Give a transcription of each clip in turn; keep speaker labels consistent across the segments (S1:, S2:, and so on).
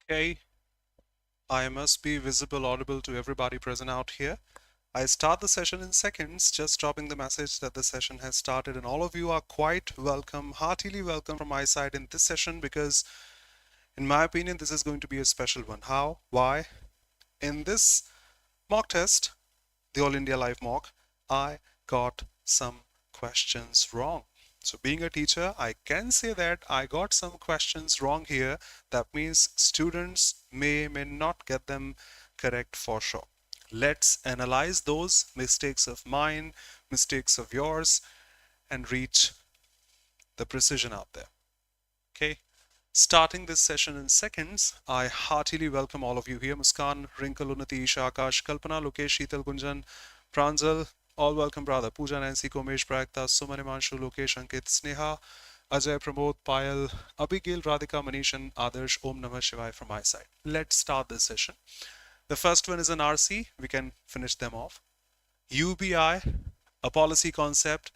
S1: Okay, I must be visible, audible to everybody present out here. I start the session in seconds, just dropping the message that the session has started, and all of you are quite welcome, heartily welcome from my side in this session because, in my opinion, this is going to be a special one. How? Why? In this mock test, the All India Live mock, I got some questions wrong. So being a teacher, I can say that I got some questions wrong here. That means students may not get them correct for sure. Let's analyze those mistakes of mine, mistakes of yours, and reach the precision out there. Okay. Starting this session in seconds, I heartily welcome all of you here. Muskan, Wrinkle, Unnati, Isha, Akash, Kalpana, Lokesh, Sheetal, Gunjan, Pranjal, all welcome, brother. Pooja, Nancy, Komesh, Prayakta, Suman, Imanshu, Lokesh, Ankit, Sneha, Ajay, Pramod, Payal, Abigail, Radhika, Manish, and Adarsh. Om Namah Shivaya from my side. Let's start this session. The first one is an RC. We can finish them off. UBI, a policy concept.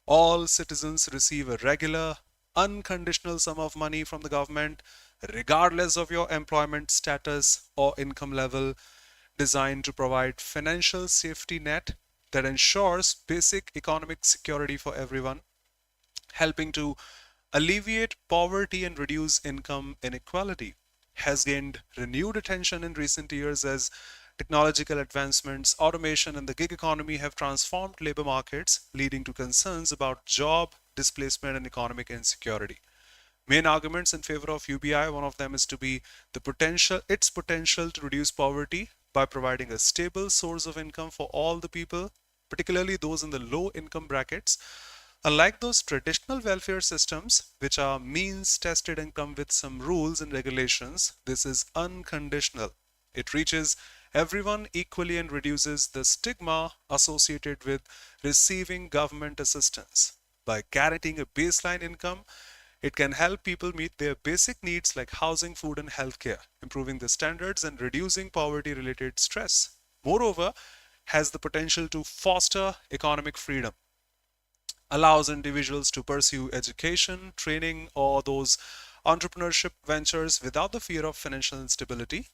S1: All citizens receive a regular, unconditional sum of money from the government, regardless of your employment status or income level, designed to provide financial safety net that ensures basic economic security for everyone, helping to alleviate poverty and reduce income inequality. Has gained renewed attention in recent years as technological advancements, automation, and the gig economy have transformed labor markets, leading to concerns about job displacement and economic insecurity. Main arguments in favor of UBI, one of them is to be its potential to reduce poverty by providing a stable source of income for all the people, particularly those in the low income brackets. Unlike those traditional welfare systems, which are means tested and come with some rules and regulations, this is unconditional. It reaches everyone equally and reduces the stigma associated with receiving government assistance. By guaranteeing a baseline income, it can help people meet their basic needs like housing, food, and healthcare, improving the standards and reducing poverty related stress. Moreover, has the potential to foster economic freedom, allows individuals to pursue education, training, or those entrepreneurship ventures without the fear of financial instability.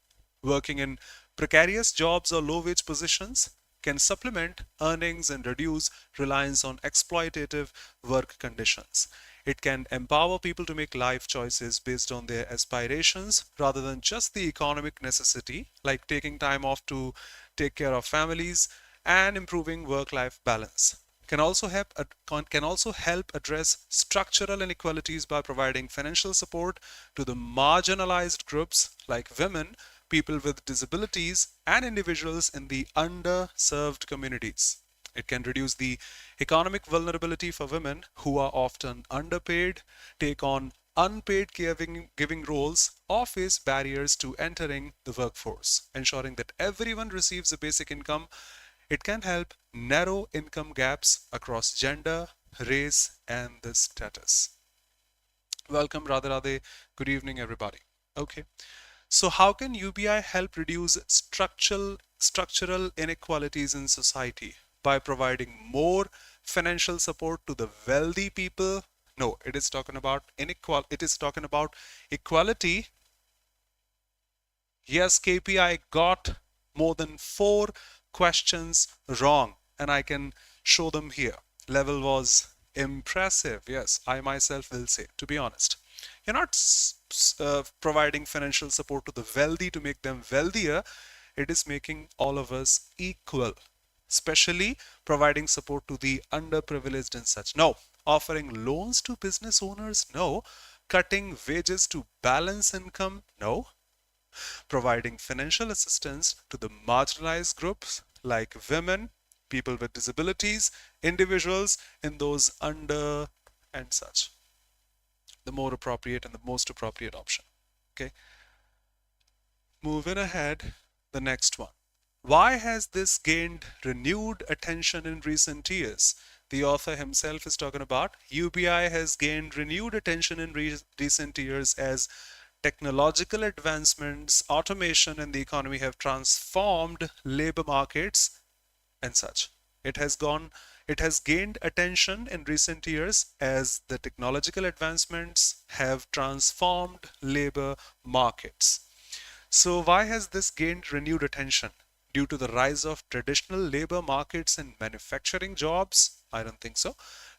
S1: Working in precarious jobs or low wage positions can supplement earnings and reduce reliance on exploitative work conditions. It can empower people to make life choices based on their aspirations rather than just the economic necessity, like taking time off to take care of families and improving work-life balance. Can also help address structural inequalities by providing financial support to the marginalized groups like women, people with disabilities, and individuals in the underserved communities. It can reduce the economic vulnerability for women who are often underpaid, take on unpaid giving roles, or face barriers to entering the workforce, ensuring that everyone receives a basic income. It can help narrow income gaps across gender, race, and the status. Welcome, Radhe Radhe. Good evening, everybody. Okay. So how can UBI help reduce structural inequalities in society? By providing more financial support to the wealthy people? No, it is talking about inequality. It is talking about equality. Yes, KPI got more than 4 questions wrong, and I can show them here. Level was impressive. Yes, I myself will say, to be honest. You're not providing financial support to the wealthy to make them wealthier. It is making all of us equal, especially providing support to the underprivileged and such. No. Offering loans to business owners? No. Cutting wages to balance income? No. Providing financial assistance to the marginalized groups like women, people with disabilities, individuals in those under and such. The more appropriate and the most appropriate option. Okay. Moving ahead, the next one. Why has this gained renewed attention in recent years? The author himself is talking about UBI has gained renewed attention in recent years as technological advancements, automation, and the economy have transformed labor markets and such. It has gained attention in recent years as the technological advancements have transformed labor markets. So why has this gained renewed attention? Due to the rise of traditional labor markets and manufacturing jobs? I don't think so.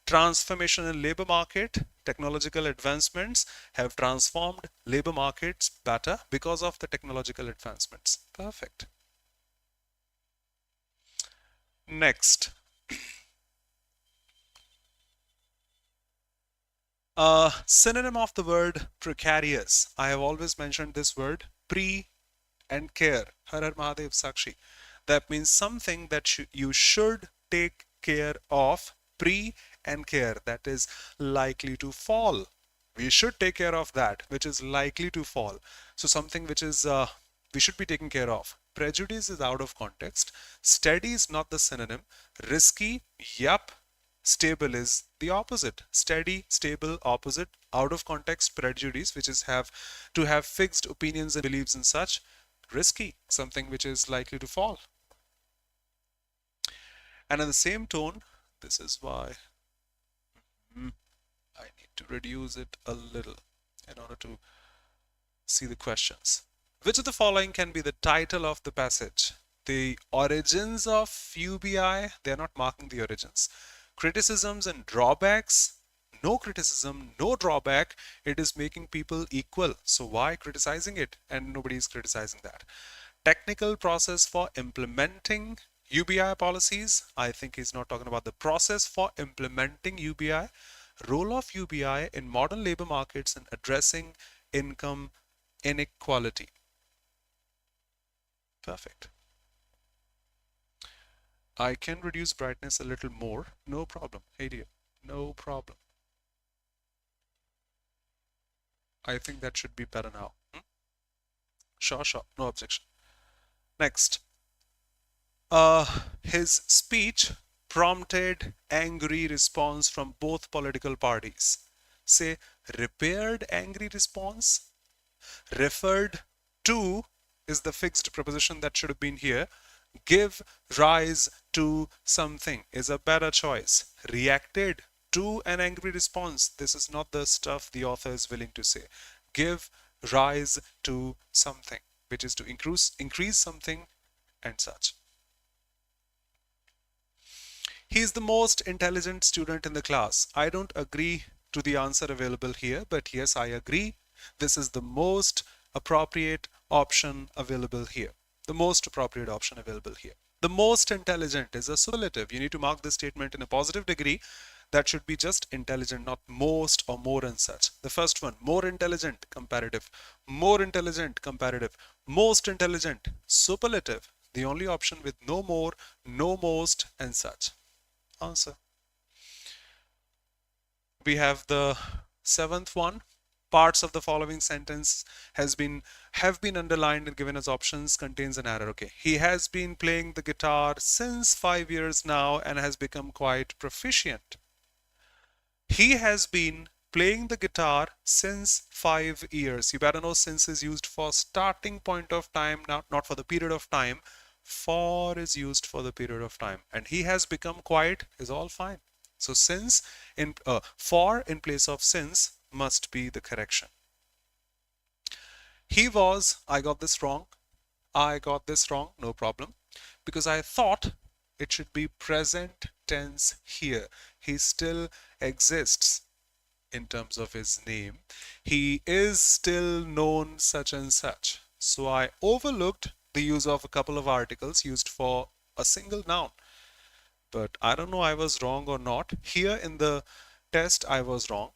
S1: Transformation in labor market, technological advancements have transformed labor markets better because of the technological advancements. Perfect. Next. Synonym of the word precarious. I have always mentioned this word pre and care. Har Har Mahadev Sakshi. That means something that you should take care of. Pre and care. That is likely to fall. We should take care of that which is likely to fall. So something which is we should be taking care of. Prejudice is out of context. Steady is not the synonym. Risky, yup. Stable is the opposite. Steady, stable, opposite. Out of context, prejudice, which is have to have fixed opinions and beliefs and such. Risky, something which is likely to fall. And in the same tone, this is why I need to reduce it a little in order to see the questions. Which of the following can be the title of the passage? The origins of UBI, they are not marking the origins. Criticisms and drawbacks, no criticism, no drawback, it is making people equal. So why criticizing it? And nobody is criticizing that. Technical process for implementing UBI policies, I think he's not talking about the process for implementing UBI. Role of UBI in modern labor markets and addressing income inequality. Perfect. I can reduce brightness a little more. No problem. Hey dear. No problem. I think that should be better now. Sure, sure. No objection. Next. His speech prompted angry response from both political parties. Say, repaired angry response. Referred to is the fixed preposition that should have been here. Give rise to something is a better choice. Reacted to an angry response. This is not the stuff the author is willing to say. Give rise to something, which is to increase something and such. He is the most intelligent student in the class. I don't agree to the answer available here, but yes, I agree. This is the most appropriate option available here. The most appropriate option available here. The most intelligent is a superlative. You need to mark this statement in a positive degree. That should be just intelligent, not most or more and such. The first one, more intelligent, comparative. More intelligent, comparative. Most intelligent, superlative. The only option with no more, no most and such. Answer. We have the seventh one. Parts of the following sentence have been underlined and given as options, contains an error. Okay, he has been playing the guitar since 5 years now and has become quite proficient. He has been playing the guitar since 5 years. You better know since is used for starting point of time, not for the period of time. For is used for the period of time, and he has become quite is all fine. So since in for in place of since must be the correction. He was, I got this wrong, no problem, because I thought it should be present tense here. He still exists in terms of his name. He is still known such and such. So I overlooked the use of a couple of articles used for a single noun. But I don't know I was wrong or not. Here in the test I was wrong.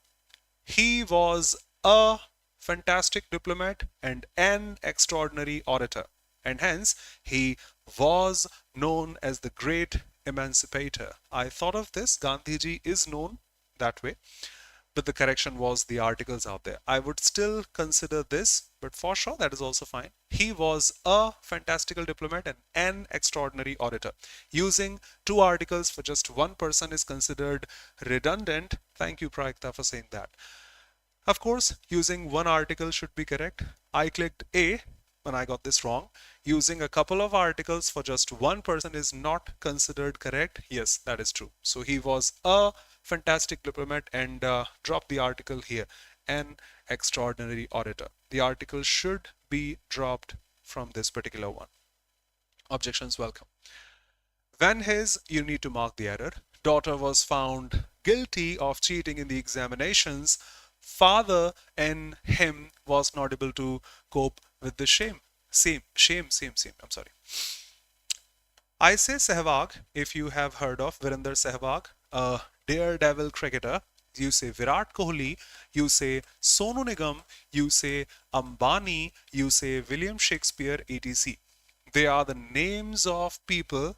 S1: He was a fantastic diplomat and an extraordinary orator, and hence he was known as the great emancipator. I thought of this, Gandhiji is known that way, but the correction was the articles out there. I would still consider this, but for sure that is also fine. He was a fantastical diplomat and an extraordinary orator. Using two articles for just one person is considered redundant. Thank you, Praikta, for saying that. Of course, using one article should be correct. I clicked A when I got this wrong. Using a couple of articles for just one person is not considered correct. Yes, that is true. So he was a fantastic diplomat and drop the article here. An extraordinary orator. The article should be dropped from this particular one. Objections welcome. When his, you need to mark the error, daughter was found guilty of cheating in the examinations, father in him was not able to cope with the shame. I'm sorry. I say Sehwag if you have heard of Virender Sehwag, a daredevil cricketer. You say Virat Kohli, you say Sonu Nigam, you say Ambani, you say William Shakespeare, etc. They are the names of people,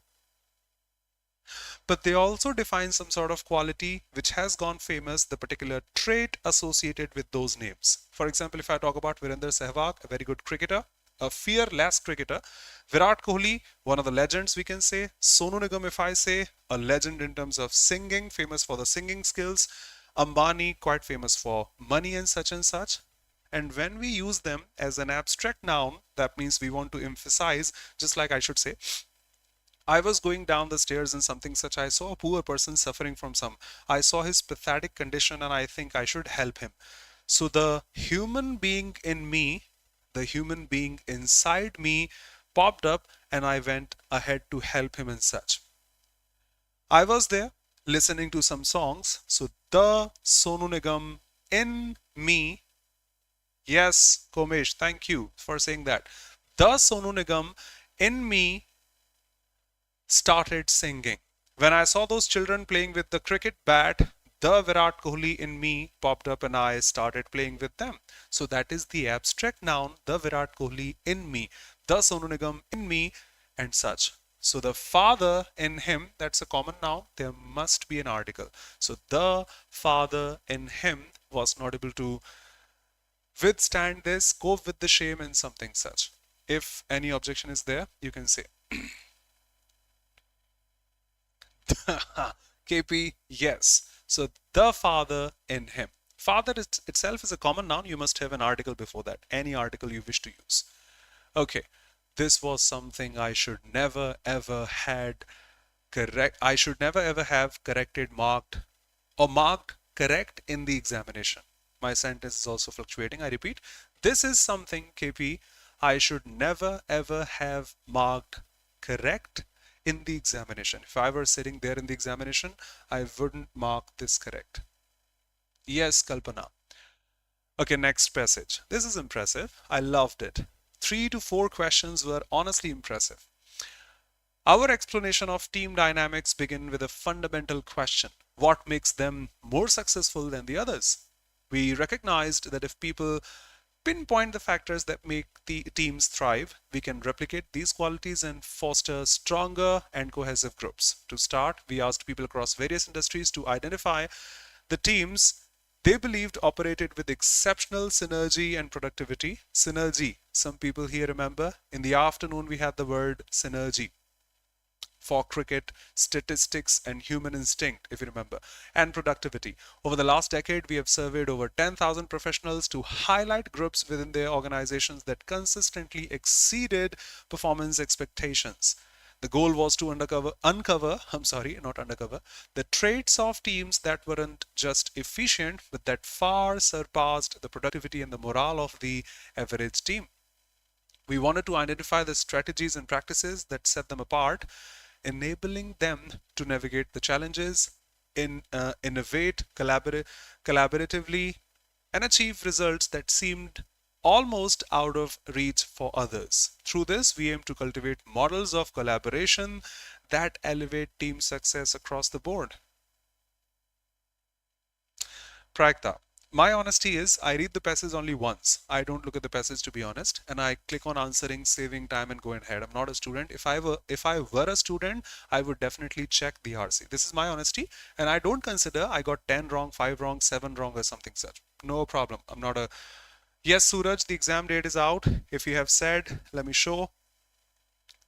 S1: but they also define some sort of quality which has gone famous, the particular trait associated with those names. For example, if I talk about Virender Sehwag, a very good cricketer, a fearless cricketer. Virat Kohli, one of the legends we can say. Sonu Nigam, if I say, a legend in terms of singing, famous for the singing skills. Ambani, quite famous for money and such and such. And when we use them as an abstract noun, that means we want to emphasize, just like I should say, I was going down the stairs and something such, I saw a poor person suffering from some. I saw his pathetic condition and I think I should help him. So the human being in me, the human being inside me popped up and I went ahead to help him and such. I was there listening to some songs. So the Sonu Nigam in me, yes, Komesh, thank you for saying that. The Sonu Nigam in me started singing. When I saw those children playing with the cricket bat, the Virat Kohli in me popped up and I started playing with them. So that is the abstract noun, the Virat Kohli in me, the Sonu Nigam in me and such. So the father in him, that's a common noun, there must be an article. So the father in him was not able to withstand this, cope with the shame and something such. If any objection is there, you can say. KP, yes. So the father in him. Father itself is a common noun. You must have an article before that. Any article you wish to use. Okay. This was something I should never ever had correct. I should never ever have corrected, marked correct in the examination. My sentence is also fluctuating. I repeat. This is something, KP, I should never ever have marked correct in the examination. If I were sitting there in the examination, I wouldn't mark this correct. Yes, Kalpana. Okay, next passage. This is impressive. I loved it. 3 to 4 questions were honestly impressive. Our explanation of team dynamics begin with a fundamental question. What makes them more successful than the others? We recognized that if people pinpoint the factors that make the teams thrive, we can replicate these qualities and foster stronger and cohesive groups. To start, we asked people across various industries to identify the teams they believed operated with exceptional synergy and productivity. Synergy, some people here remember, in the afternoon we had the word synergy for cricket, statistics, and human instinct, if you remember, and productivity. Over the last decade, we have surveyed over 10,000 professionals to highlight groups within their organizations that consistently exceeded performance expectations. The goal was to uncover, the traits of teams that weren't just efficient, but that far surpassed the productivity and the morale of the average team. We wanted to identify the strategies and practices that set them apart, enabling them to navigate the challenges, innovate collaboratively, and achieve results that seemed almost out of reach for others. Through this, we aim to cultivate models of collaboration that elevate team success across the board. Pragta. My honesty is I read the passage only once. I don't look at the passage, to be honest, and I click on answering, saving time and going ahead. I'm not a student. If I were a student, I would definitely check the RC. This is my honesty, and I don't consider I got 10 wrong, 5 wrong, 7 wrong or something such. No problem. I'm not a... Yes, Suraj, the exam date is out. If you have said, let me show.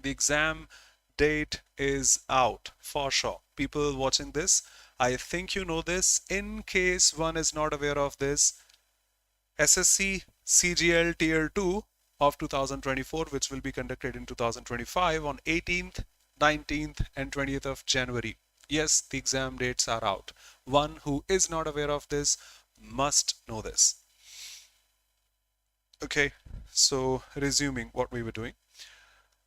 S1: The exam date is out for sure. People watching this, I think you know this. In case one is not aware of this, SSC CGL Tier 2 of 2024, which will be conducted in 2025 on 18th, 19th and 20th of January. Yes, the exam dates are out. One who is not aware of this must know this. Okay, So resuming what we were doing.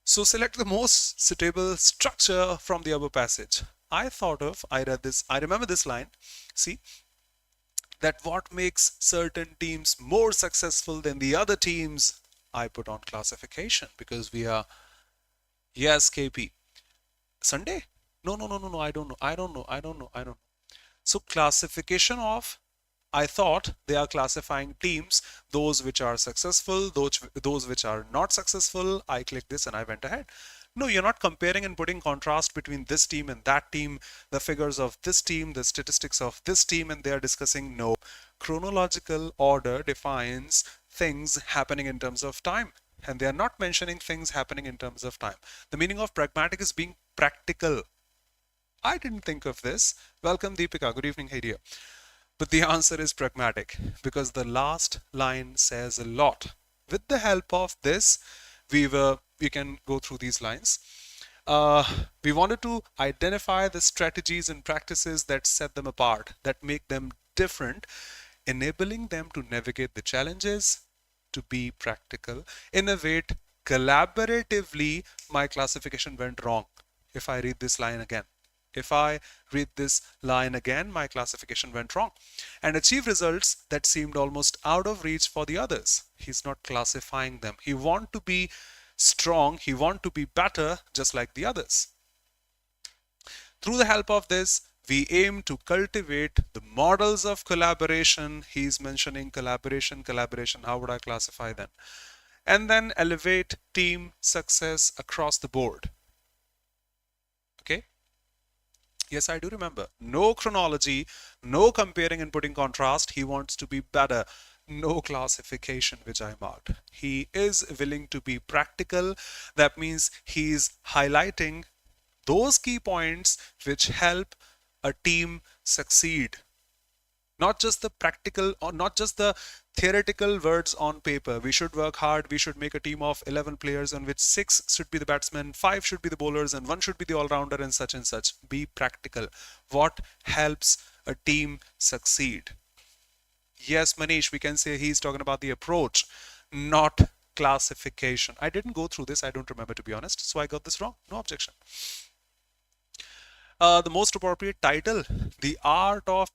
S1: So select the most suitable structure from the above passage. I read this, I remember this line. See, that what makes certain teams more successful than the other teams, I put on classification because we are, yes, KP. Sunday? No, I don't know. So classification of, I thought they are classifying teams, those which are successful, those which are not successful. I clicked this and I went ahead. No, you're not comparing and putting contrast between this team and that team, the figures of this team, the statistics of this team, and they are discussing. No, chronological order defines things happening in terms of time, and they are not mentioning things happening in terms of time. The meaning of pragmatic is being practical. I didn't think of this. Welcome, Deepika. Good evening. Hey, dear. But the answer is pragmatic because the last line says a lot. With the help of this, we can go through these lines. We wanted to identify the strategies and practices that set them apart, that make them different, enabling them to navigate the challenges, to be practical, innovate collaboratively. My classification went wrong. If I read this line again, my classification went wrong, and achieve results that seemed almost out of reach for the others. He's not classifying them. He wants to be strong. He wants to be better, just like the others. Through the help of this, we aim to cultivate the models of collaboration. He's mentioning collaboration. How would I classify them? And then elevate team success across the board. Okay. Yes, I do remember. No chronology, no comparing and putting contrast. He wants to be better. No classification, which I marked. He is willing to be practical. That means he's highlighting those key points which help a team succeed. Not just the practical or not just the theoretical words on paper. We should work hard. We should make a team of 11 players on which 6 should be the batsmen, 5 should be the bowlers, and 1 should be the all-rounder, and such and such. Be practical. What helps a team succeed? Yes, Manish, we can say he's talking about the approach, not classification. I didn't go through this. I don't remember, to be honest. So I got this wrong. No objection. The most appropriate title, The Art of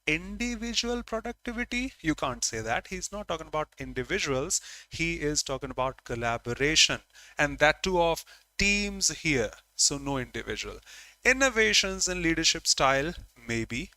S1: Individual Productivity. You can't say that. He's not talking about individuals. He is talking about collaboration, and that too of teams here. So no individual. Innovations in leadership style, maybe.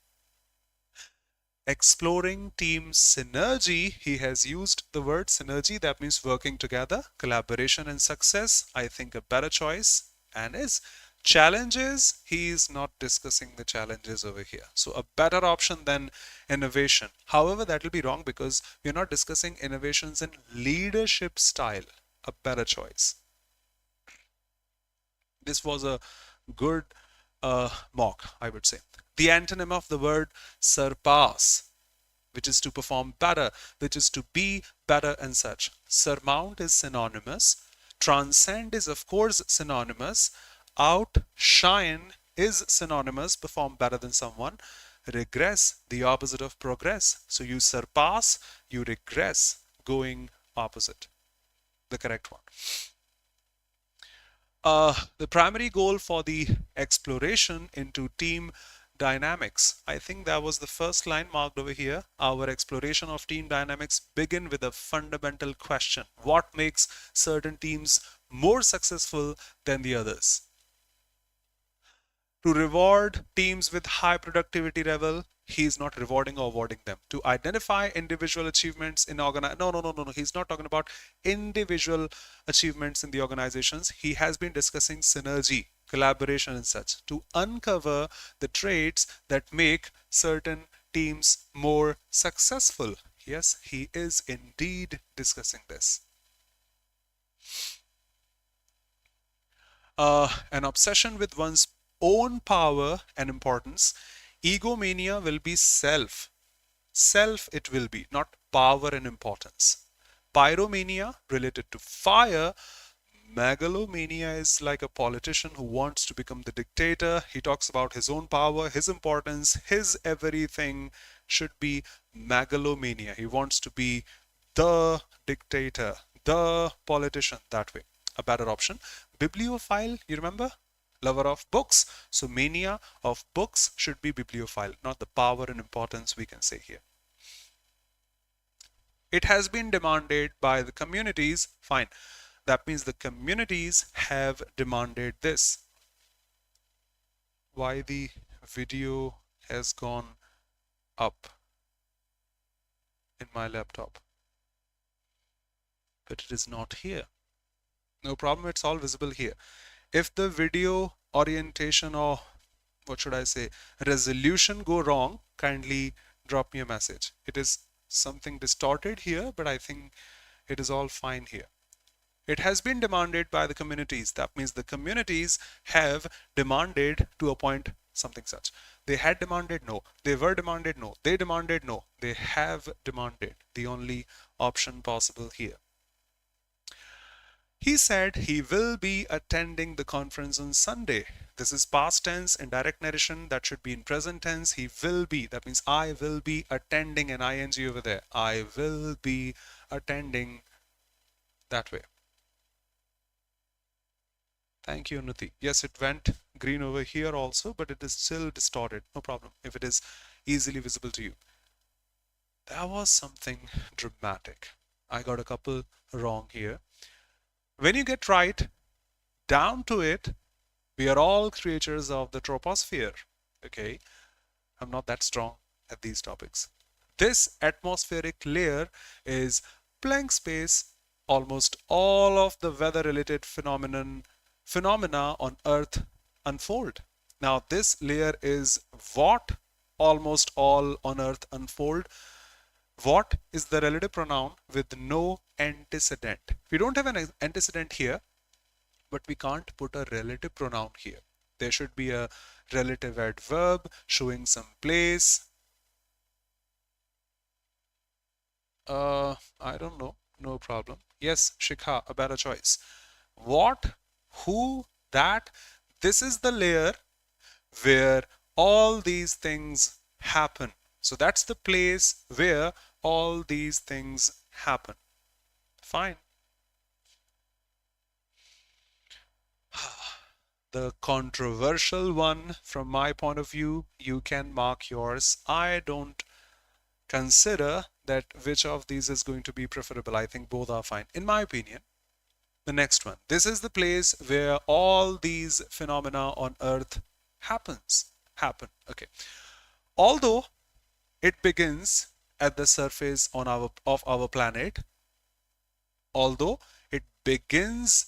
S1: Exploring team synergy. He has used the word synergy. That means working together. Collaboration and success. I think a better choice. And is challenges. He is not discussing the challenges over here. So a better option than innovation. However, that will be wrong because we're not discussing innovations in leadership style. A better choice. This was a good mock, I would say. The antonym of the word surpass, which is to perform better, which is to be better and such. Surmount is synonymous. Transcend is of course synonymous. Outshine is synonymous, perform better than someone. Regress, the opposite of progress. So you surpass, you regress, going opposite. The correct one. The primary goal for the exploration into team dynamics. I think that was the first line marked over here. Our exploration of team dynamics begin with a fundamental question. What makes certain teams more successful than the others? To reward teams with high productivity level, he is not rewarding or awarding them. To identify individual achievements in no. He's not talking about individual achievements in the organizations. He has been discussing synergy, collaboration and such. To uncover the traits that make certain teams more successful. Yes, he is indeed discussing this. An obsession with one's own power and importance. Egomania will be self. Self it will be, not power and importance. Pyromania related to fire. Megalomania is like a politician who wants to become the dictator. He talks about his own power, his importance, his everything should be megalomania. He wants to be the dictator, the politician, that way. A better option. Bibliophile, you remember? Lover of books. So mania of books should be bibliophile, not the power and importance we can say here. It has been demanded by the communities. Fine. That means the communities have demanded this. Why the video has gone up in my laptop, but it is not here. No problem, it's all visible here. If the video orientation, or what should I say, resolution go wrong, kindly drop me a message. It is something distorted here, but I think it is all fine here. It has been demanded by the communities. That means the communities have demanded to appoint something such. They had demanded, no. They were demanded, no. They demanded, no. They have demanded. The only option possible here. He said he will be attending the conference on Sunday. This is past tense and direct narration. That should be in present tense. He will be. That means I will be attending, an ing over there. I will be attending, that way. Thank you, Nuti. Yes, it went green over here also, but it is still distorted. No problem if it is easily visible to you. That was something dramatic. I got a couple wrong here. When you get right down to it, we are all creatures of the troposphere. Okay, I'm not that strong at these topics. This atmospheric layer is blank space. Almost all of the weather-related phenomena on Earth unfold. Now this layer is what almost all on Earth unfold. What is the relative pronoun with no antecedent? We don't have an antecedent here, but we can't put a relative pronoun here. There should be a relative adverb showing some place. I don't know. No problem. Yes, Shikha, a better choice. What, who, that. This is the layer where all these things happen. So that's the place where all these things happen. Fine. The controversial one from my point of view, you can mark yours. I don't consider that which of these is going to be preferable. I think both are fine. In my opinion, the next one. This is the place where all these phenomena on Earth happen. Okay. Although it begins at the surface of our planet, although it begins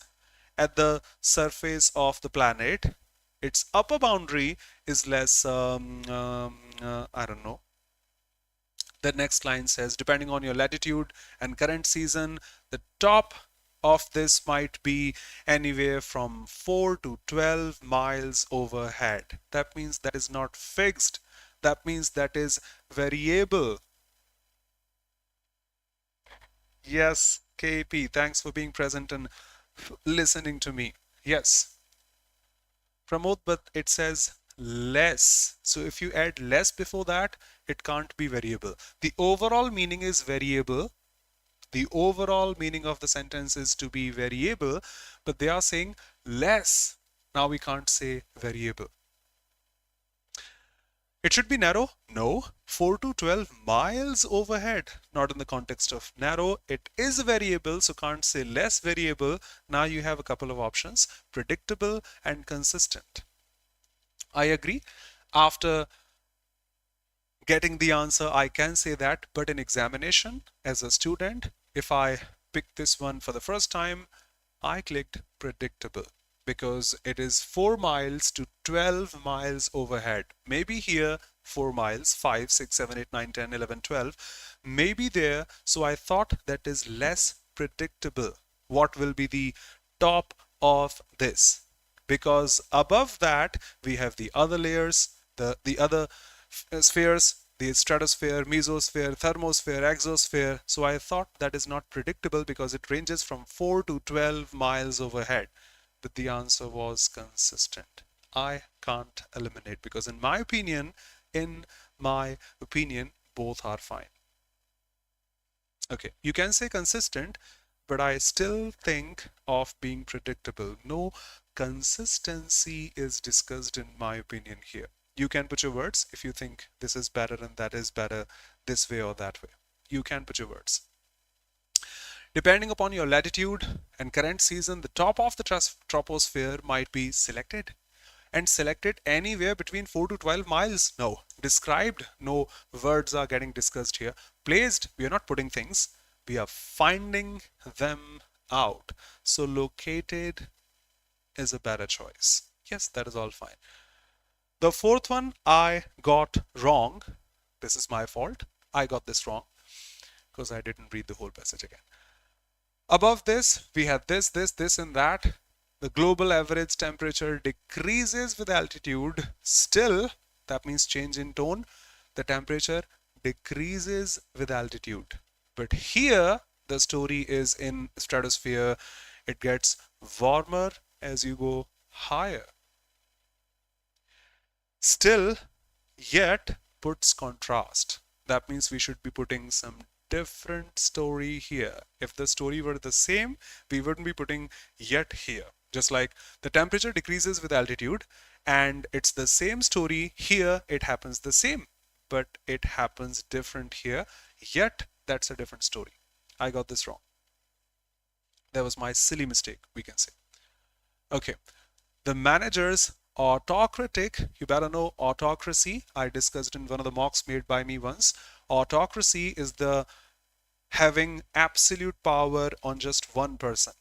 S1: at the surface of the planet, its upper boundary is less, I don't know. The next line says, depending on your latitude and current season, the top of this might be anywhere from 4 to 12 miles overhead. That means that is not fixed. That means that is variable. Yes, KP, thanks for being present and listening to me. Yes. Pramod, but it says less. So if you add less before that, it can't be variable. The overall meaning is variable. The overall meaning of the sentence is to be variable, but they are saying less. Now we can't say variable. It should be narrow? No. 4 to 12 miles overhead. Not in the context of narrow. It is variable, so can't say less variable. Now you have a couple of options, predictable and consistent. I agree. After getting the answer, I can say that, but in examination as a student, if I pick this one for the first time, I clicked predictable because it is 4 miles to 12 miles overhead. Maybe here 4 miles, 5, 6, 7, 8, 9, 10, 11, 12, maybe there. So I thought that is less predictable. What will be the top of this? Because above that we have the other layers, the other spheres, the stratosphere, mesosphere, thermosphere, exosphere. So I thought that is not predictable because it ranges from 4 to 12 miles overhead. But the answer was consistent. I can't eliminate because in my opinion, both are fine. Okay, you can say consistent, but I still think of being predictable. No consistency is discussed in my opinion here. You can put your words if you think this is better and that is better this way or that way. You can put your words. Depending upon your latitude and current season, the top of the troposphere might be selected, and selected anywhere between 4 to 12 miles. No. Described, no words are getting discussed here. Placed, we are not putting things, we are finding them out. So located is a better choice. Yes, that is all fine. The fourth one I got wrong. This is my fault. I got this wrong because I didn't read the whole passage again. Above this, we have this, and that. The global average temperature decreases with altitude. Still, that means change in tone. The temperature decreases with altitude. But here, the story is in stratosphere. It gets warmer as you go higher. Still, yet puts contrast. That means we should be putting some different story here. If the story were the same, we wouldn't be putting yet here. Just like the temperature decreases with altitude, and it's the same story here, it happens the same, but it happens different here, yet that's a different story. I got this wrong. That was my silly mistake, we can say. Okay, the manager's autocratic, you better know autocracy. I discussed in one of the mocks made by me once. Autocracy is the having absolute power on just one person.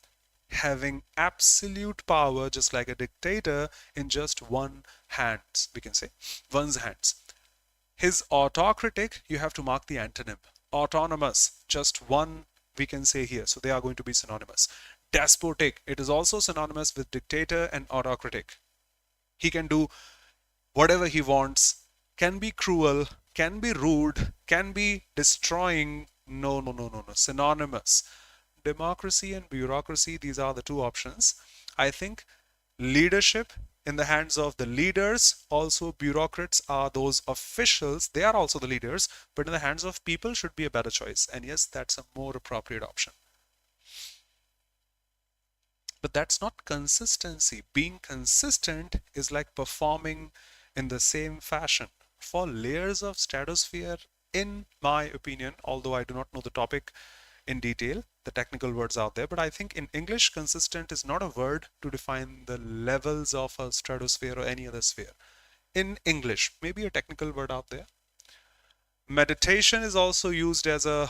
S1: Having absolute power, just like a dictator, in just one hands, we can say, one's hands. His autocratic, you have to mark the antonym. Autonomous, just one, we can say here. So they are going to be synonymous. Despotic, it is also synonymous with dictator and autocratic. He can do whatever he wants, can be cruel, can be rude, can be destroying. No. Synonymous. Democracy and bureaucracy, these are the two options. I think leadership in the hands of the leaders, also bureaucrats are those officials, they are also the leaders, but in the hands of people should be a better choice. And yes, that's a more appropriate option. But that's not consistency. Being consistent is like performing in the same fashion. For layers of stratosphere, in my opinion, although I do not know the topic in detail, the technical words out there, but I think in English, consistent is not a word to define the levels of a stratosphere or any other sphere. In English, maybe a technical word out there. Meditation is also used as a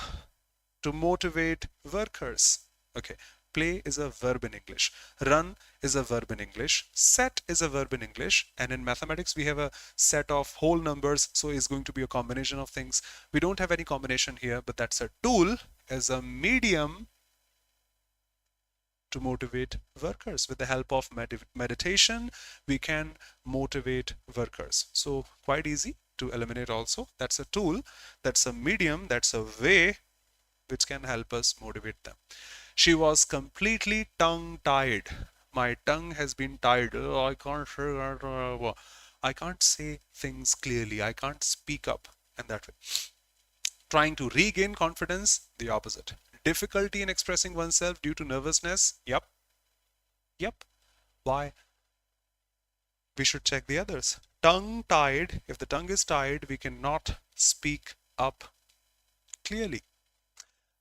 S1: to motivate workers. Okay, play is a verb in English. Run is a verb in English. Set is a verb in English. And in mathematics, we have a set of whole numbers, so it's going to be a combination of things. We don't have any combination here, but that's a tool as a medium to motivate workers. With the help of meditation, we can motivate workers. So quite easy to eliminate also. That's a tool, that's a medium, that's a way which can help us motivate them. She was completely tongue-tied. My tongue has been tied. Oh, I can't say things clearly. I can't speak up in that way. Trying to regain confidence, the opposite. Difficulty in expressing oneself due to nervousness. Yep. Why? We should check the others. Tongue-tied. If the tongue is tied, we cannot speak up clearly.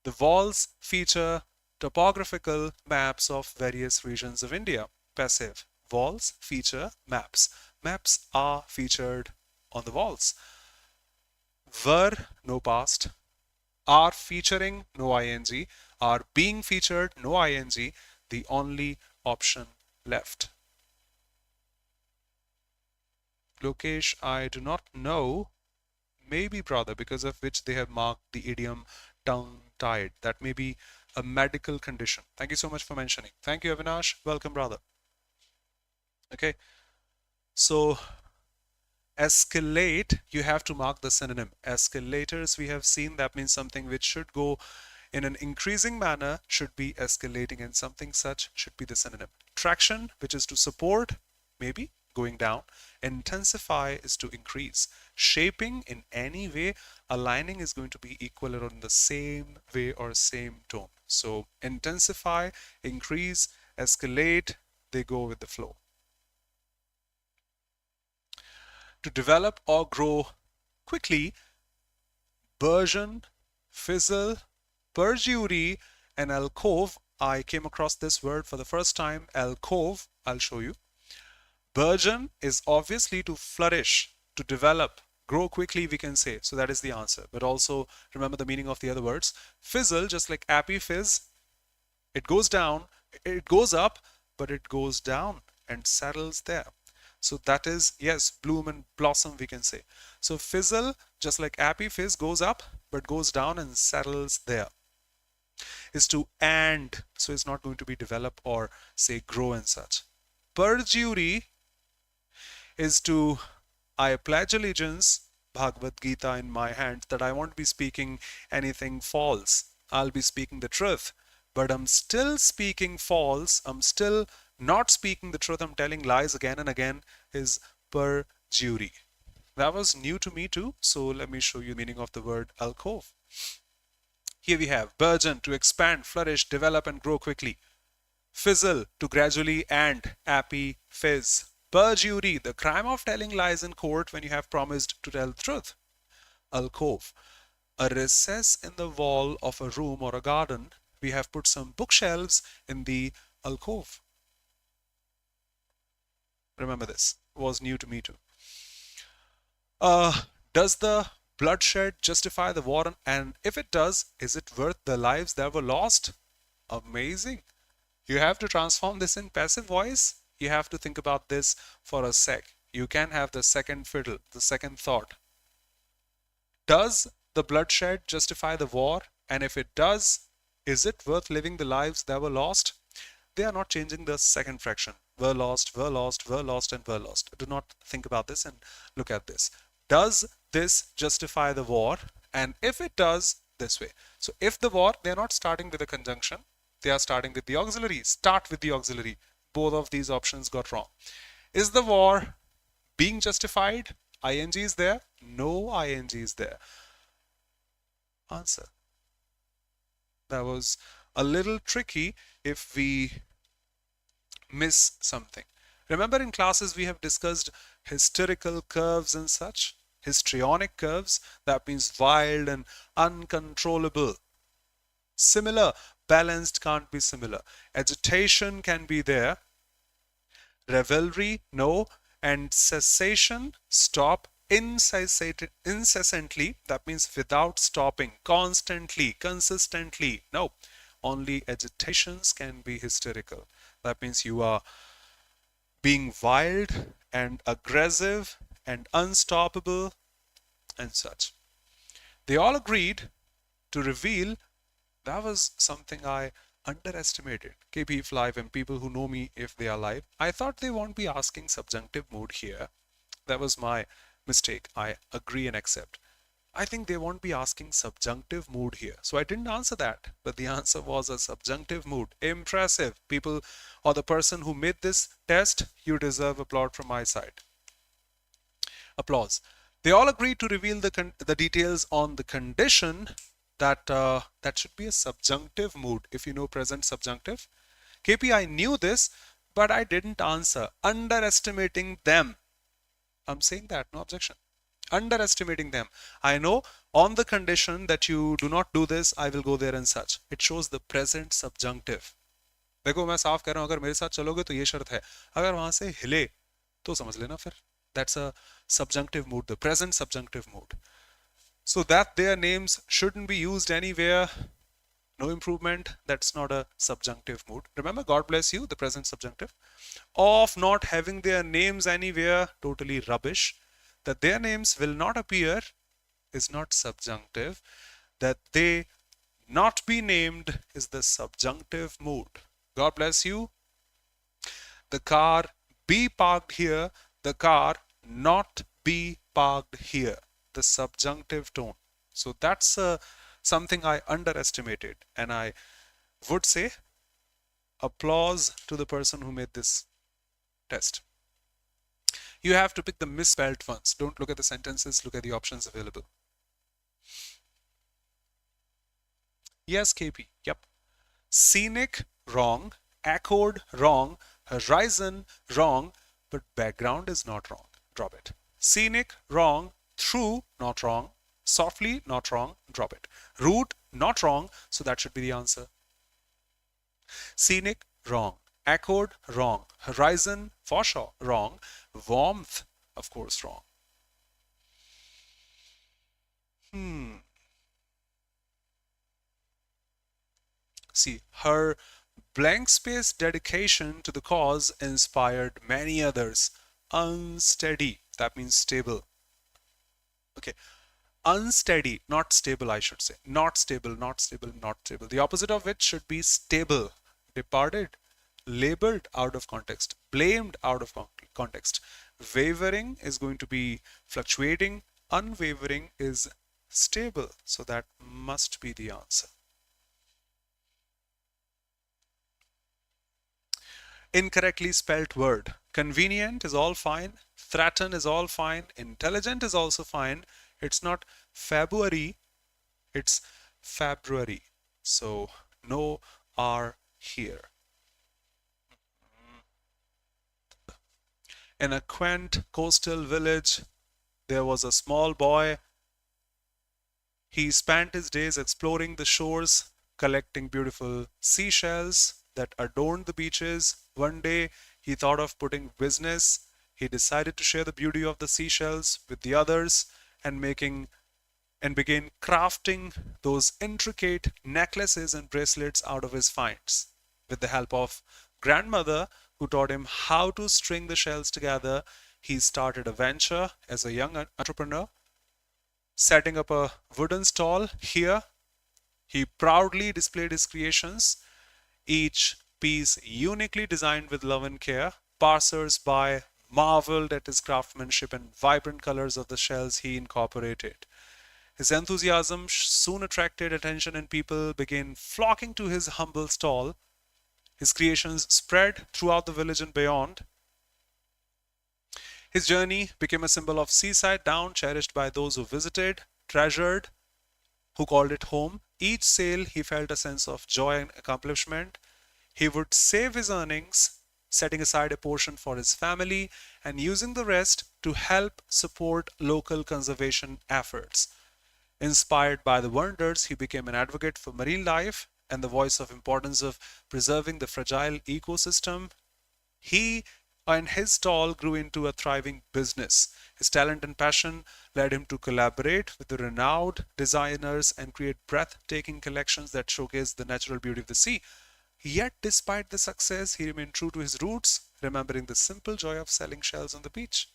S1: The walls feature topographical maps of various regions of India. Passive. Walls feature maps. Maps are featured on the walls. Were, no past. Are featuring, no ing. Are being featured, no ing. The only option left. Lokesh, I do not know. Maybe, brother, because of which they have marked the idiom tongue-tied. That may be a medical condition. Thank you so much for mentioning. Thank you, Avinash. Welcome, brother. Okay. So, escalate, you have to mark the synonym. Escalators, we have seen, that means something which should go in an increasing manner should be escalating, and something such should be the synonym. Traction, which is to support, maybe, going down. Intensify is to increase. Shaping in any way, aligning is going to be equal or in the same way or same tone. So intensify, increase, escalate, they go with the flow. To develop or grow quickly, burgeon, fizzle, perjury, and alcove. I came across this word for the first time, alcove. I'll show you. Burgeon is obviously to flourish, to develop, grow quickly, we can say. So that is the answer. But also remember the meaning of the other words. Fizzle, just like appy fizz, it goes down, it goes up, but it goes down and settles there. So that is, yes, bloom and blossom, we can say. So fizzle, just like appy fizz, goes up, but goes down and settles there. Is to and, so it's not going to be develop or say grow and such. Perjury is to, I pledge allegiance, Bhagavad Gita in my hand, that I won't be speaking anything false. I'll be speaking the truth. But I'm still speaking false. I'm still not speaking the truth. I'm telling lies again and again, is perjury. That was new to me too. So let me show you the meaning of the word alcove. Here we have burgeon, to expand, flourish, develop and grow quickly. Fizzle, to gradually and appy fizz. Perjury, the crime of telling lies in court when you have promised to tell the truth. Alcove, a recess in the wall of a room or a garden. We have put some bookshelves in the alcove. Remember this, it was new to me too. Does the bloodshed justify the war? And if it does, is it worth the lives that were lost? Amazing. You have to transform this in passive voice. You have to think about this for a sec. You can have the second fiddle, the second thought. Does the bloodshed justify the war? And if it does, is it worth living the lives that were lost? They are not changing the second fraction. Were lost, were lost, were lost, and were lost. Do not think about this and look at this. Does this justify the war? And if it does, this way. So if the war, they are not starting with a conjunction. They are starting with the auxiliary. Start with the auxiliary. Both of these options got wrong. Is the war being justified? ING is there? No ING is there. Answer. That was a little tricky if we miss something. Remember in classes we have discussed hysterical curves and such. Histrionic curves, that means wild and uncontrollable. Similar, balanced can't be similar. Agitation can be there. Revelry, no. And cessation, stop. Incessantly, that means without stopping. Constantly, consistently, no. Only agitations can be hysterical. That means you are being wild and aggressive and unstoppable and such. They all agreed to reveal. That was something I underestimated. KP if live and people who know me if they are live. I thought they won't be asking subjunctive mood here. That was my mistake. I agree and accept. I think they won't be asking subjunctive mood here. So I didn't answer that. But the answer was a subjunctive mood. Impressive. People or the person who made this test, you deserve applause from my side. Applause. They all agreed to reveal the details on the condition that that should be a subjunctive mood if you know present subjunctive. KP, I knew this, but I didn't answer. Underestimating them. I'm saying that, no objection. Underestimating them. I know on the condition that you do not do this, I will go there and such. It shows the present subjunctive. देखो मैं साफ कह रहा हूं अगर मेरे साथ चलोगे तो ये शर्त है अगर वहां से हिले तो समझ लेना फिर. That's a subjunctive mood, the present subjunctive mood. So that their names shouldn't be used anywhere. No improvement. That's not a subjunctive mood. Remember, God bless you, the present subjunctive. Of not having their names anywhere, totally rubbish. That their names will not appear is not subjunctive. That they not be named is the subjunctive mood. God bless you. The car be parked here. The car not be parked here. The subjunctive tone. So that's something I underestimated, and I would say applause to the person who made this test. You have to pick the misspelled ones. Don't look at the sentences, look at the options available. Yes, KP. Yep. Scenic, wrong. Accord, wrong. Horizon, wrong. But background is not wrong. Drop it. Scenic, wrong. Through, not wrong. Softly, not wrong. Drop it. Route, not wrong. So that should be the answer. Scenic, wrong. Accord, wrong. Horizon, for sure, wrong. Warmth, of course, wrong. See, her blank space dedication to the cause inspired many others. Unsteady, that means stable. Okay, unsteady, not stable, I should say. Not stable, not stable, not stable. The opposite of which should be stable. Departed, labeled out of context, blamed out of context. Wavering is going to be fluctuating. Unwavering is stable. So that must be the answer. Incorrectly spelt word. Convenient is all fine. Threaten is all fine. Intelligent is also fine. It's not February, it's February. So no R here. In a quaint coastal village, there was a small boy. He spent his days exploring the shores, collecting beautiful seashells that adorned the beaches. One day, he thought of putting business. He decided to share the beauty of the seashells with the others and began crafting those intricate necklaces and bracelets out of his finds. With the help of grandmother, who taught him how to string the shells together, he started a venture as a young entrepreneur, setting up a wooden stall. Here, he proudly displayed his creations, each piece uniquely designed with love and care. Passers-by marveled at his craftsmanship and vibrant colors of the shells he incorporated. His enthusiasm soon attracted attention and people began flocking to his humble stall. His creations spread throughout the village and beyond. His journey became a symbol of seaside town cherished by those who visited, treasured, who called it home. Each sale he felt a sense of joy and accomplishment. He would save his earnings, setting aside a portion for his family and using the rest to help support local conservation efforts. Inspired by the wonders, he became an advocate for marine life and the voice of importance of preserving the fragile ecosystem. He and his stall grew into a thriving business. His talent and passion led him to collaborate with the renowned designers and create breathtaking collections that showcase the natural beauty of the sea. Yet, despite the success, he remained true to his roots, remembering the simple joy of selling shells on the beach.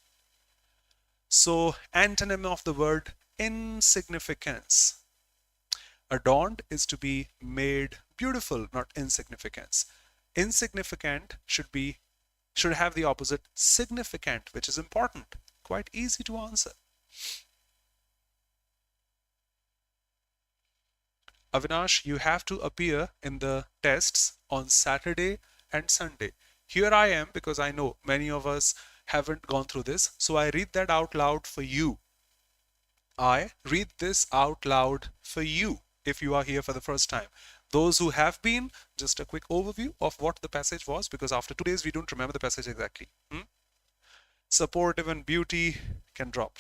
S1: So, antonym of the word insignificance. Adorned is to be made beautiful, not insignificance. Insignificant should have the opposite significant, which is important. Quite easy to answer. Avinash, you have to appear in the tests on Saturday and Sunday. Here I am because I know many of us haven't gone through this. So I read that out loud for you. I read this out loud for you if you are here for the first time. Those who have been, just a quick overview of what the passage was, because after 2 days we don't remember the passage exactly. Supportive and beauty can drop.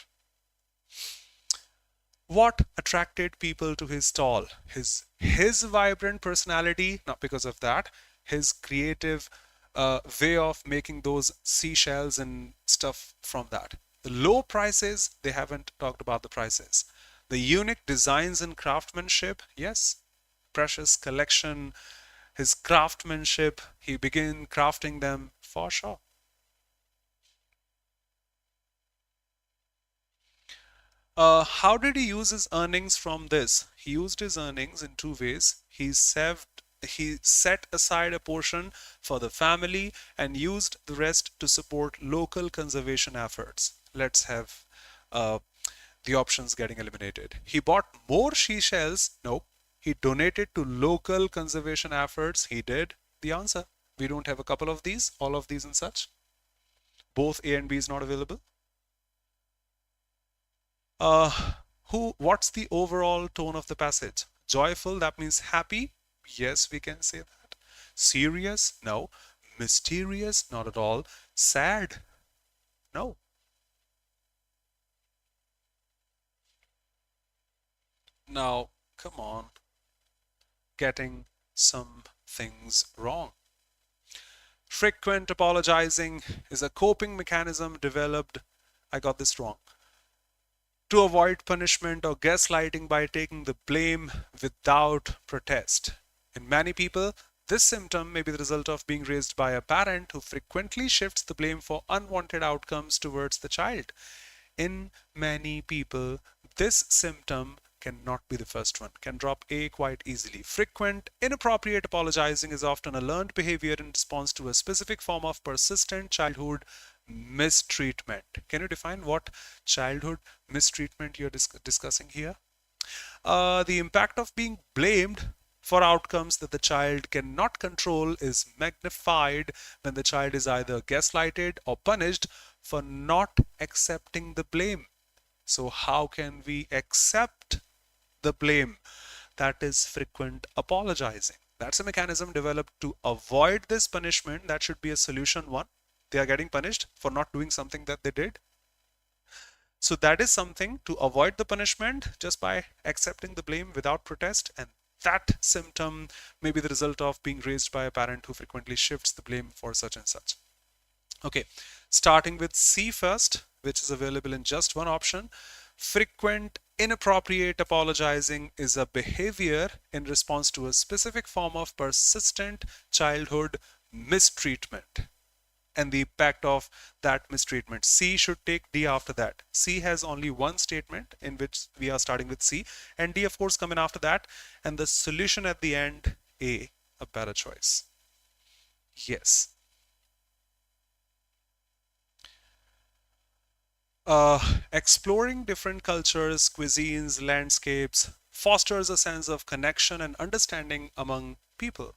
S1: What attracted people to his stall? His vibrant personality, not because of that, his creative way of making those seashells and stuff from that. The low prices, they haven't talked about the prices. The unique designs and craftsmanship, yes. Precious collection, his craftsmanship, he began crafting them for sure. How did he use his earnings from this? He used his earnings in two ways. He set aside a portion for the family and used the rest to support local conservation efforts. Let's have the options getting eliminated. He bought more seashells. Nope. He donated to local conservation efforts. He did. The answer. We don't have a couple of these, all of these and such. Both A and B is not available. What's the overall tone of the passage? Joyful, that means happy. Yes, we can say that. Serious? No. Mysterious? Not at all. Sad? No. Now, come on. Getting some things wrong. Frequent apologizing is a coping mechanism developed, I got this wrong, to avoid punishment or gaslighting by taking the blame without protest. In many people, this symptom may be the result of being raised by a parent who frequently shifts the blame for unwanted outcomes towards the child. In many people, this symptom cannot be the first one, can drop A quite easily. Frequent, inappropriate apologizing is often a learned behavior in response to a specific form of persistent childhood mistreatment. Can you define what childhood mistreatment you're discussing here? The impact of being blamed for outcomes that the child cannot control is magnified when the child is either gaslighted or punished for not accepting the blame. So how can we accept the blame? That is frequent apologizing. That's a mechanism developed to avoid this punishment. That should be a solution one. They are getting punished for not doing something that they did. So that is something to avoid the punishment just by accepting the blame without protest, and that symptom may be the result of being raised by a parent who frequently shifts the blame for such and such. Okay, starting with C first, which is available in just one option. Frequent inappropriate apologizing is a behavior in response to a specific form of persistent childhood mistreatment and the impact of that mistreatment. C should take D after that. C has only one statement in which we are starting with C, and D of course come in after that, and the solution at the end, A, a better choice. Yes. Exploring different cultures, cuisines, landscapes fosters a sense of connection and understanding among people.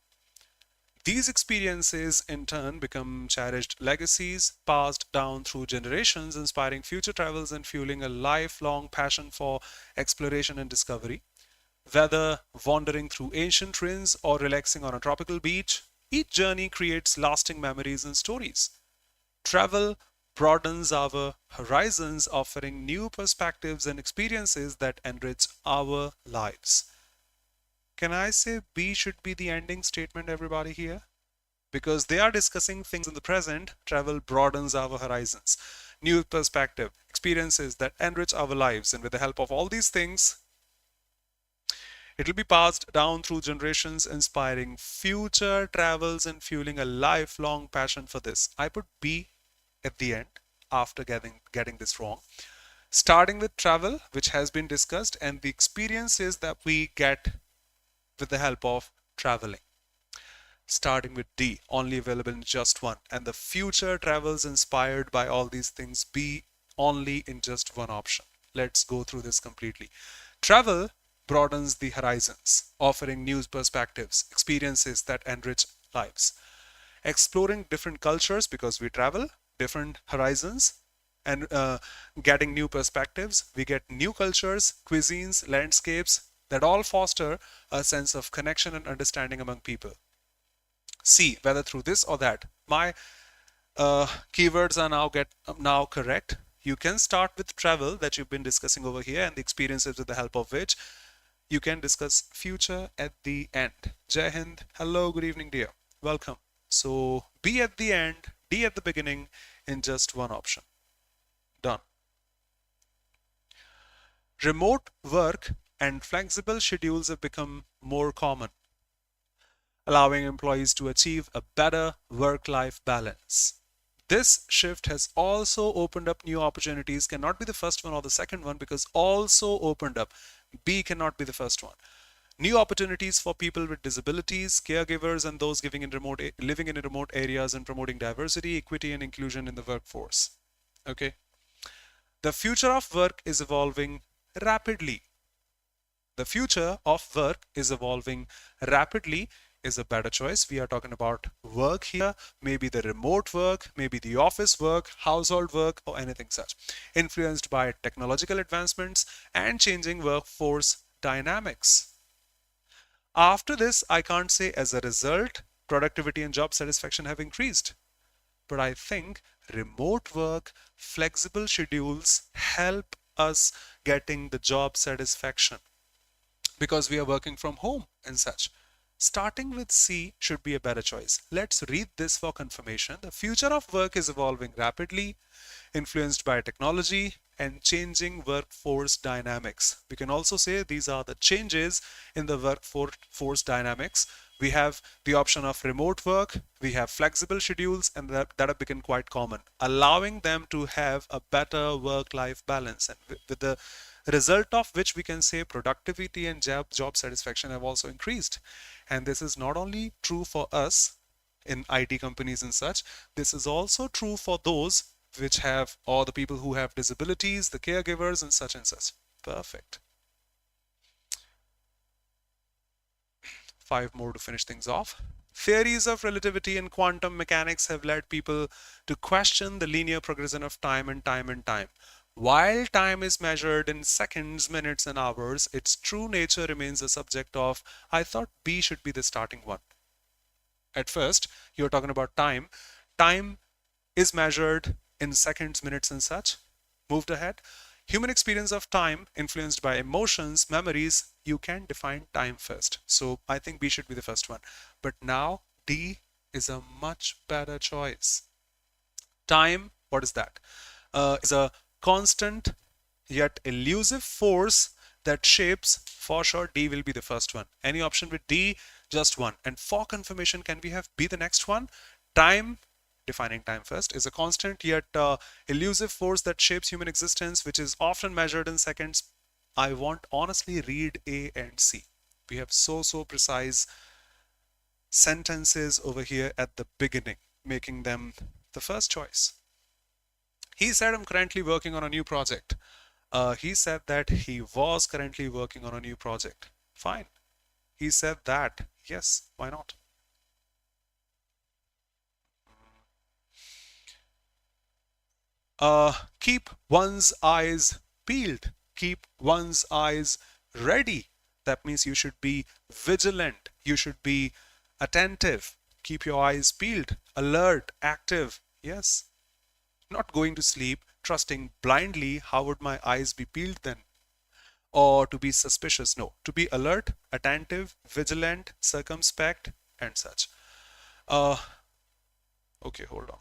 S1: These experiences in turn become cherished legacies passed down through generations, inspiring future travels and fueling a lifelong passion for exploration and discovery. Whether wandering through ancient ruins or relaxing on a tropical beach, each journey creates lasting memories and stories. Travel broadens our horizons, offering new perspectives and experiences that enrich our lives. Can I say B should be the ending statement, everybody here? Because they are discussing things in the present. Travel broadens our horizons, new perspective, experiences that enrich our lives, and with the help of all these things, it will be passed down through generations, inspiring future travels and fueling a lifelong passion for this. I put B at the end after getting this wrong. Starting with travel, which has been discussed, and the experiences that we get with the help of traveling. Starting with D, only available in just one, and the future travels inspired by all these things, B, only in just one option. Let's go through this completely. Travel broadens the horizons, offering new perspectives, experiences that enrich lives. Exploring different cultures, because we travel, different horizons, and getting new perspectives, we get new cultures, cuisines, landscapes that all foster a sense of connection and understanding among people. C, whether through this or that. My keywords are now correct. You can start with travel that you've been discussing over here and the experiences with the help of which you can discuss future at the end. Jai Hind. Hello, good evening, dear. Welcome. So B at the end, D at the beginning in just one option. Done. Remote work and flexible schedules have become more common, allowing employees to achieve a better work-life balance. This shift has also opened up new opportunities, cannot be the first one or the second one because also opened up. B cannot be the first one. New opportunities for people with disabilities, caregivers, and those living in remote areas and promoting diversity, equity, and inclusion in the workforce. Okay. The future of work is evolving rapidly. The future of work is evolving rapidly, is a better choice. We are talking about work here, maybe the remote work, maybe the office work, household work, or anything such, influenced by technological advancements and changing workforce dynamics. After this, I can't say as a result, productivity and job satisfaction have increased. But I think remote work, flexible schedules help us getting the job satisfaction because we are working from home and such. Starting with C should be a better choice. Let's read this for confirmation. The future of work is evolving rapidly, influenced by technology and changing workforce dynamics. We can also say these are the changes in the workforce dynamics. We have the option of remote work, we have flexible schedules, and that have become quite common, allowing them to have a better work-life balance. And with the result of which we can say productivity and job satisfaction have also increased. And this is not only true for us in IT companies and such, this is also true for those which have, or the people who have disabilities, the caregivers and such and such. Perfect. 5 more to finish things off. Theories of relativity and quantum mechanics have led people to question the linear progression of time and time. While time is measured in seconds, minutes, and hours, its true nature remains a subject of, I thought B should be the starting one. At first, you're talking about time. Time is measured in seconds, minutes, and such. Moved ahead. Human experience of time influenced by emotions, memories, you can define time first. So I think B should be the first one. But now D is a much better choice. Time, what is that? Is a constant yet elusive force that shapes. For sure D will be the first one. Any option with D, just one. And for confirmation, can we have B the next one? Time, defining time first, is a constant yet elusive force that shapes human existence, which is often measured in seconds. I want honestly read A and C. We have so precise sentences over here at the beginning, making them the first choice. He said, I'm currently working on a new project. He said that he was currently working on a new project. Fine. He said that. Yes, why not? Keep one's eyes peeled. Keep one's eyes ready. That means you should be vigilant. You should be attentive. Keep your eyes peeled, alert, active. Yes. Not going to sleep, trusting blindly. How would my eyes be peeled then? Or to be suspicious? No. To be alert, attentive, vigilant, circumspect, and such. Okay, hold on.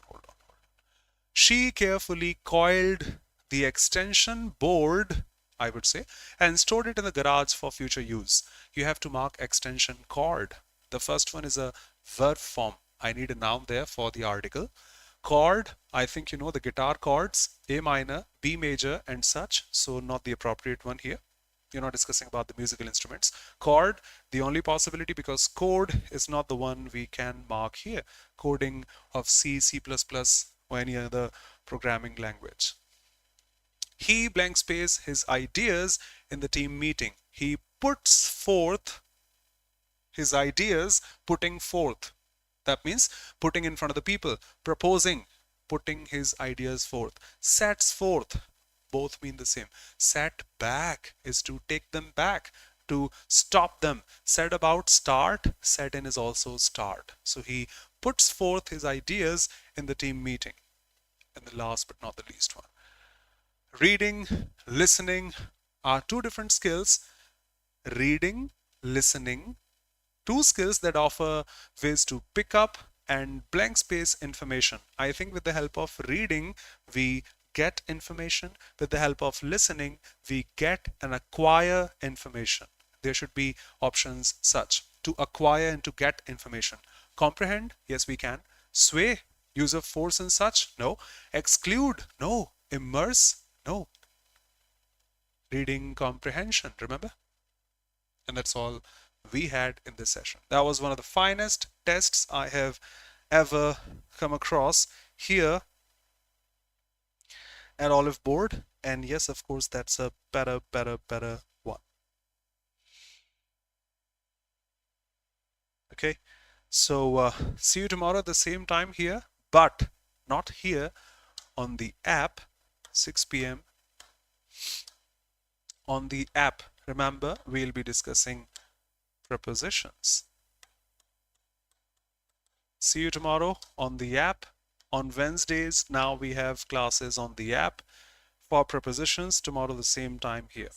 S1: She carefully coiled the extension board, I would say, and stored it in the garage for future use. You have to mark extension cord. The first one is a verb form. I need a noun there for the article. Chord, I think you know the guitar chords, A minor, B major, and such. So not the appropriate one here. You're not discussing about the musical instruments. Chord, the only possibility, because code is not the one we can mark here. Coding of C, C++, or any other programming language. He blank space his ideas in the team meeting. He puts forth his ideas, putting forth. That means putting in front of the people, proposing, putting his ideas forth. Sets forth, both mean the same. Set back is to take them back, to stop them. Set about, start, set in is also start. So he puts forth his ideas in the team meeting. And the last but not the least one. Reading, listening are two different skills. Reading, listening, two skills that offer ways to pick up and blank space information. I think with the help of reading, we get information. With the help of listening, we get and acquire information. There should be options such: to acquire and to get information. Comprehend? Yes, we can. Sway? Use of force and such? No. Exclude? No. Immerse? No. Reading comprehension, remember? And that's all we had in this session. That was one of the finest tests I have ever come across here at Oliveboard. And yes, of course, that's a better one. Okay, so see you tomorrow at the same time here, but not here, on the app, 6 p.m. on the app. Remember, we'll be discussing prepositions. See you tomorrow on the app. On Wednesdays, now we have classes on the app for prepositions. Tomorrow the same time here.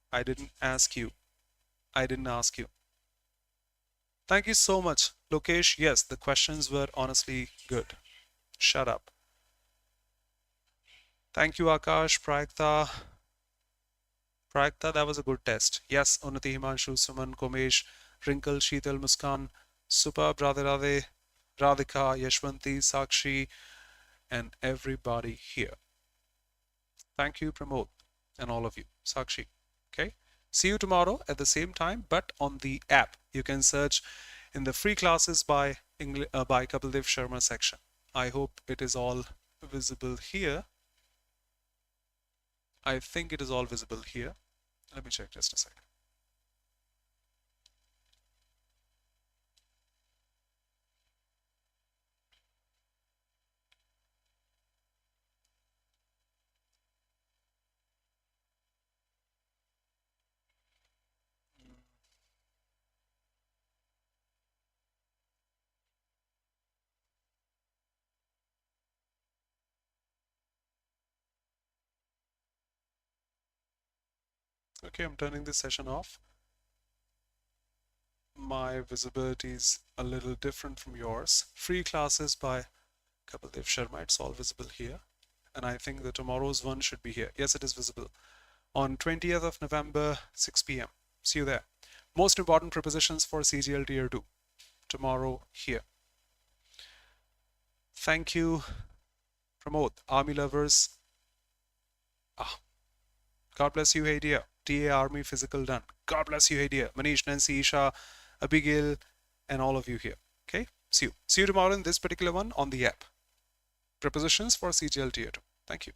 S1: I didn't ask you. I didn't ask you. Thank you so much. Lokesh, yes, the questions were honestly good. Shut up. Thank you, Akash, Pragta. Pragta, that was a good test. Yes, Unnati, Himanshu, Suman, Komesh, Wrinkle, Sheetal, Muskan, superb, Radhe Radhe, Radhika, Yashwanti, Sakshi, and everybody here. Thank you, Pramod, and all of you. Sakshi. Okay. See you tomorrow at the same time, but on the app. You can search in the free classes by Kapildev Sharma section. I hope it is all visible here. I think it is all visible here. Let me check just a second. Okay, I'm turning this session off. My visibility is a little different from yours. Free classes by Kapildev Sharma, it's all visible here. And I think the tomorrow's one should be here. Yes, it is visible. On 20th of November, 6 p.m. See you there. Most important prepositions for CGL Tier 2. Tomorrow here. Thank you, Pramod. Army lovers. God bless you, hey dear. TA Army Physical done. God bless you, hey dear. Manish, Nancy, Isha, Abigail, and all of you here. Okay, see you. See you tomorrow in this particular one on the app. Prepositions for CGL Tier 2. Thank you.